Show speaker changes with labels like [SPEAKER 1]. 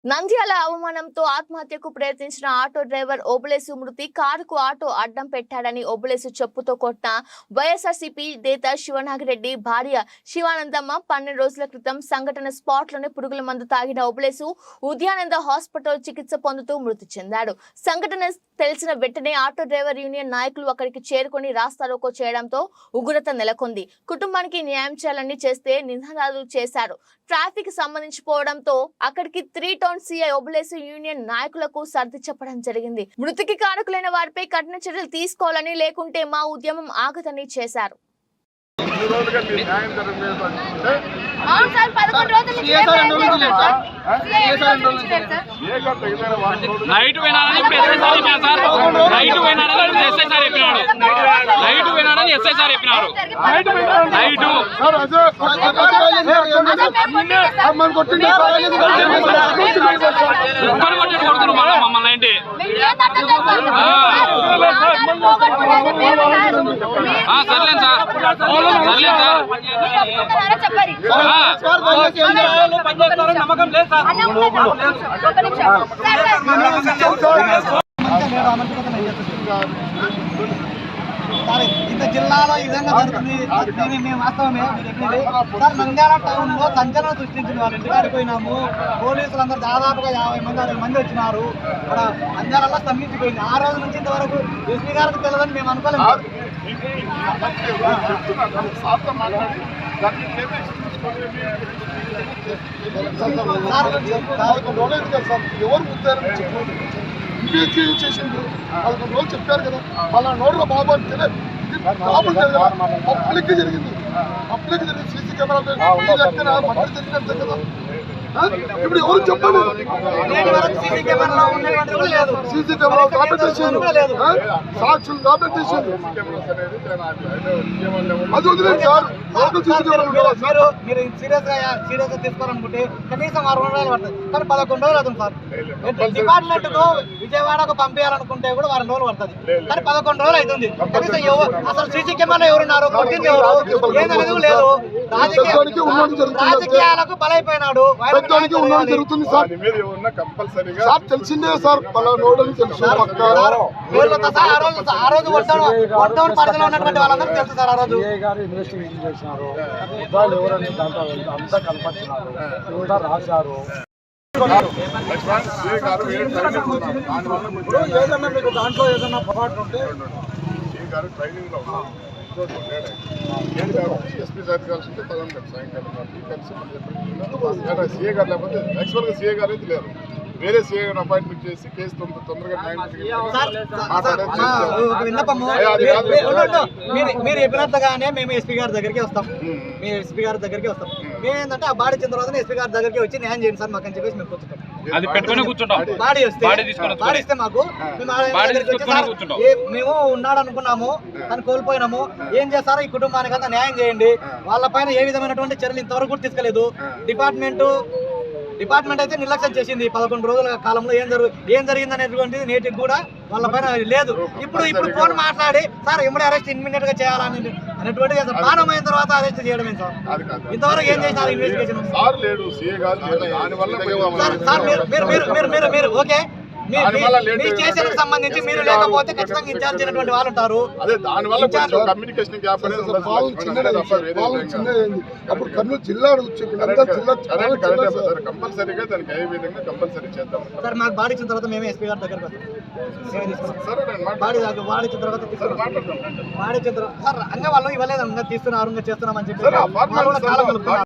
[SPEAKER 1] నంద్యాల అవమానంతో ఆత్మహత్యకు ప్రయత్నించిన ఆటో డ్రైవర్ ఓబులేసు మృతి కారుకు ఆటో అడ్డం పెట్టాడని ఓబులేసు చెప్పుతో కొట్టిన వైఎస్ఆర్సీపీ నేత శివనాగిరెడ్డి భార్య శివానందమ్మ 12 రోజుల క్రితం సంఘటన స్పాట్ లోనే పురుగుల మందు తాగిన ఓబులేసు ఉద్యానంద హాస్పిటల్ చికిత్స పొందుతూ మృతి చెందాడు. సంఘటన తెలిసిన వెంటనే ఆటో డ్రైవర్ యూనియన్ నాయకులు అక్కడికి చేరుకొని రాస్తారోకో చేయడంతో ఉగ్రత నెలకొంది. కుటుంబానికి న్యాయం చేయాలని చేస్తే నినాదాలు చేశారు. ట్రాఫిక్ సంబంధించిపోవడంతో అక్కడికి 3 టౌన్ సిఐ ఓబులేసు యూనియన్ నాయకులకు సర్ది చెప్పడం జరిగింది. మృతికి కారకులైన వారిపై కఠిన చర్యలు తీసుకోవాలని, లేకుంటే మా ఉద్యమం ఆగదని చేశారు.
[SPEAKER 2] ఇంత జిల్లాలో ఈ విధంగా జరుగుతుంది. దీన్ని వాస్తవమే సార్. నంద్యాల టౌన్ లో సంచలనం సృష్టించిన వాళ్ళు ఇంటికాడికి పోయినాము. పోలీసులు అందరూ దాదాపుగా 50 మంది 60 మంది వచ్చినారు. ఇక్కడ నంద్యాలలో స్తంభించిపోయింది. ఆ రోజు నుంచి ఇంతవరకు ఎస్పీ గారికి తెలియదని మేము అనుకోలేము.
[SPEAKER 3] ఎవరు ఇన్వెస్టిగేషన్ చేసిండ్రు 11 రోజులు చెప్పారు కదా. అలా నోడ్ల బాబు అంటే పబ్లిక్ జరిగింది. సీసీ కెమెరా జరిగినట్టు కదా. ఇప్పుడు ఎవరు చెప్పండి. సీసీ కెమెరా కాంపిటీషన్ సాక్షులు కాంపిటీషన్ అది వదిలేదు సార్.
[SPEAKER 2] మీరు సీరియస్ గా తీసుకోవాలనుకుంటే కనీసం 60 రోజులు పడుతుంది. కానీ 11 రోజులు అవుతుంది సార్. డిపార్ట్మెంట్ కు విజయవాడకు పంపించాలనుకుంటే కూడా 2 రోజులు పడుతుంది. కానీ 11 రోజులు అవుతుంది. కనీసం అసలు సీసీ కెమెరా ఎవరున్నారు, కొట్టింది ఎవరు, ఏదనేది లేదు. రాజకీయాలకు బలైపోయినాడు.
[SPEAKER 3] జరుగుతుంది సార్. సార్ తెలిసిందే సార్. పలానోడని తెలుసు.
[SPEAKER 2] ఆ రోజు వడ్డౌన్ పరిధిలో ఉన్నటువంటి వాళ్ళందరూ తెలుసు సార్. ఆ రోజు
[SPEAKER 4] ఇన్వెస్టిగేషన్ చేసినారు. ఎవరని దాంట్లో అంతా కనపరిచినారు, కూడా రాశారు. ఏదన్నా మీకు దాంట్లో ఏదన్నా పొరపాటు ఉంటే
[SPEAKER 3] ట్రైనింగ్ లో ఎస్పీ సార్ కలిసి ఉంటే పదండి సాయంకాలం కలిసి సీఏ గారు లేకపోతే యాక్చువల్గా సీఏ గారు అయితే లేరు. వేరే సీఏ అపాయింట్మెంట్ చేసి కేసు తొందరగా
[SPEAKER 2] మీరు చెప్పినట్టుగానే మేము ఎస్పీ గారి దగ్గరికి వస్తాం. మేము ఏంటంటే ఆ బాడీ ఇచ్చిన తర్వాత ఎస్పీ గారి దగ్గరికి వచ్చి న్యాయం చేయండి సార్ మాకు అని చెప్పేసి మేము కూర్చుంటాం. బాడీ ఇస్తే మాకు మేము ఉన్నాడు అనుకున్నాము, కానీ కోల్పోయినాము. ఏం చేస్తారో ఈ కుటుంబానికి అంతా న్యాయం చేయండి. వాళ్ళపైన ఏ విధమైనటువంటి చర్యలు ఇంతవరకు కూడా తీసుకోలేదు. డిపార్ట్మెంట్ అయితే నిర్లక్ష్యం చేసింది. 11 రోజుల కాలంలో ఏం జరిగింది అనేటువంటిది నేటికి కూడా వాళ్ళ పైన లేదు. ఇప్పుడు ఫోన్ మాట్లాడి సార్ ఇమ్మడి అరెస్ట్ ఇమ్మీడియట్ గా చేయాలని అనేటువంటిది ప్రాణమైన తర్వాత అరెస్ట్ చేయడమే సార్. ఇంతవరకు ఏం చేశారు ఇన్వెస్టిగేషన్? మీరు ఓకే మీ స్టేషన్ సంబంధించి మీరు లేకపోతే ఖచ్చితంగా ఇన్ఛార్జ్ అయినటువంటి వాళ్ళు ఉంటారు.
[SPEAKER 3] అప్పుడు కర్నూలు జిల్లా కంపల్సరీగా దానికి ఏ విధంగా కంపల్సరీ చేద్దాం
[SPEAKER 2] సార్. మాకు బాడీ ఇచ్చిన తర్వాత మేమే ఎస్పీ గారి దగ్గర బాడీ ఇచ్చిన తర్వాత బాడీ ఇచ్చిన తర్వాత సార్ అంగ వాళ్ళు ఇవ్వలేదు, అంగ తీస్తున్నారు, చేస్తున్నాం అని చెప్పి